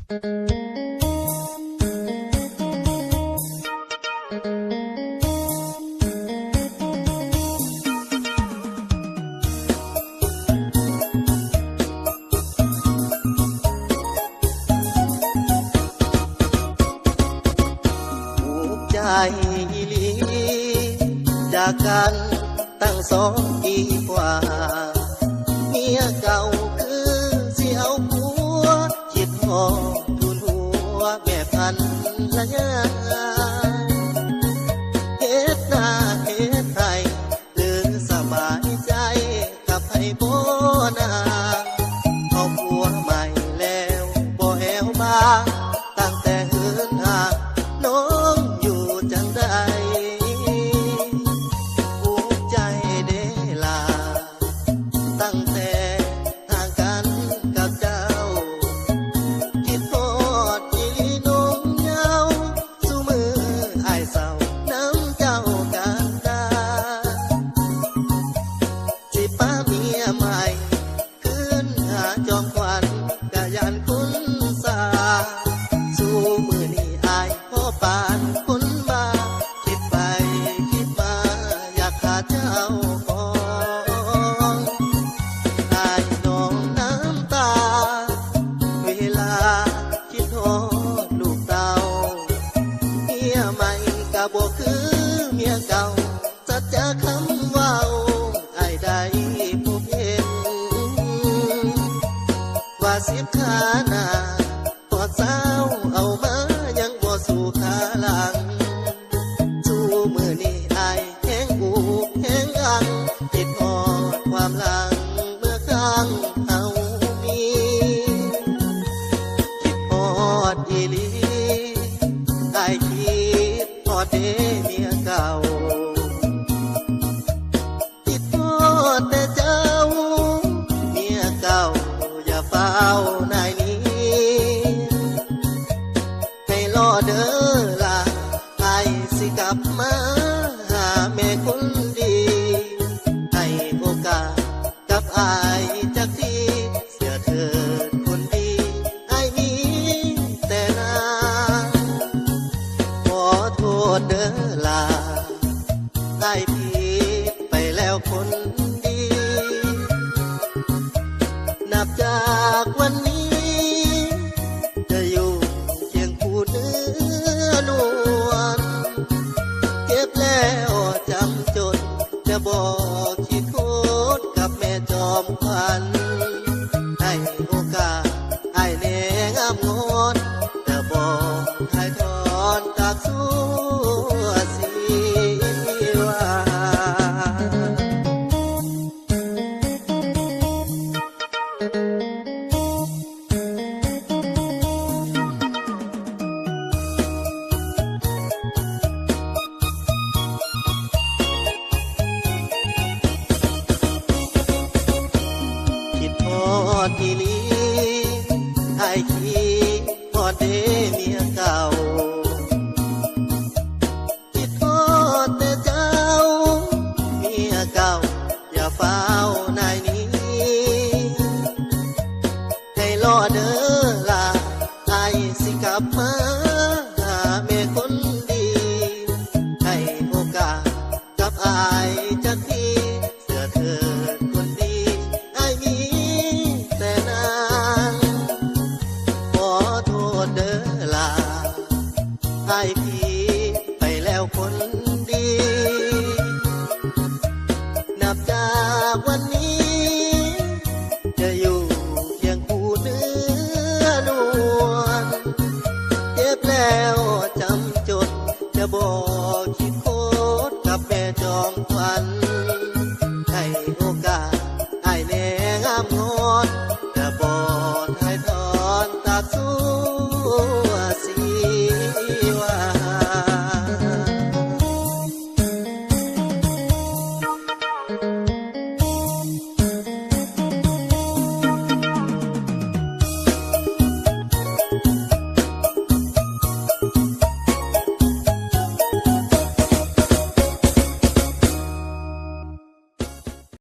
อีหลีจากกันตั้ง2 ปีกว่าเมียเก่าคือสิเอาผัวคิดหอดทุนหัวแม่พันละยาเฮ็ดหน้าเฮ็ดไทยหรือสบายใจกับไผบ่นาเอาผัวใหม่แล้วบ่แหวบางตั้งแต่เหินห่างน้องอยู่จังใดภูมิใจเด้ล่ะตั้งแต่ห่างกันกับเจ้าคิดฮอดอีหลีน้องเหงาซุมื้ออ้ายเศร้าน้ำเจ้ากันดาสิป้าเมียใหม่ขึ้นหาจอมขวัญกะยานคุณสาสู้มื้อนี้อ้ายพ่อปานคนบ้าคิดไปคิดมาอยากขาดเจ้าของอ้ายน้องน้ำตาเวลาคิดฮอดลูกเต้าเมียใหม่กะบ่คือเมียเก่าสัจจะคำเว้าอ้ายได้พบเห็นว่า10 ขาหน้าปอดสาวเอามายังบ่สู่ขาหลังสู่มื้อนี้อ้ายแห้งอูกแห้งอังคิดฮอดความหลังเมื่อครั้งเฮามีคิดฮอดอีหลีอ้ายคิดฮอดเด้เมียเก่าคิดฮอดแต่เจ้าเมียเก่าอย่าเฝ้านายนี้ให้รอเด้อล่ะอ้ายสิกลับมาหาแม่คนดีให้โอกาสกับอ้ายจักทีเสียเถิดคนดีอ้ายมีแต่นาขอโทษเด้อล่ะอ้ายผิดไปแล้วคนดี นับจากวันนี้จะอยู่เคียงคู่เนื้อนวลเก็บแล้วจำจดจะบอกคิดโทษกับแม่จอมขวัญให้โอกาสไอ้แนงามงอนจะบอกให้ถอนจากสู้สีวา คิดฮอดอีหลีอ้ายคิดฮอดเด้เมียเก่าคิดฮอดแต่เจ้าเมียเก่าอย่าเฝ้านายนี้ให้รอเด้อล่ะอ้ายสิกลับมาหาแม่คนดีให้โอกาสกับอ้ายจักทีเสื้อเถิดคนดีอ้ายมีแต่นางขอโทษเด้อล่ะอ้ายผิดไปแล้วคนดีนับจากวันนี้จะอยู่เคียงคู่เนื้อนวลเจ็บแล้วจำจดจะบอกคิดโคตรกับแม่จอมขวัญให้โอกาสอ้ายแนงามง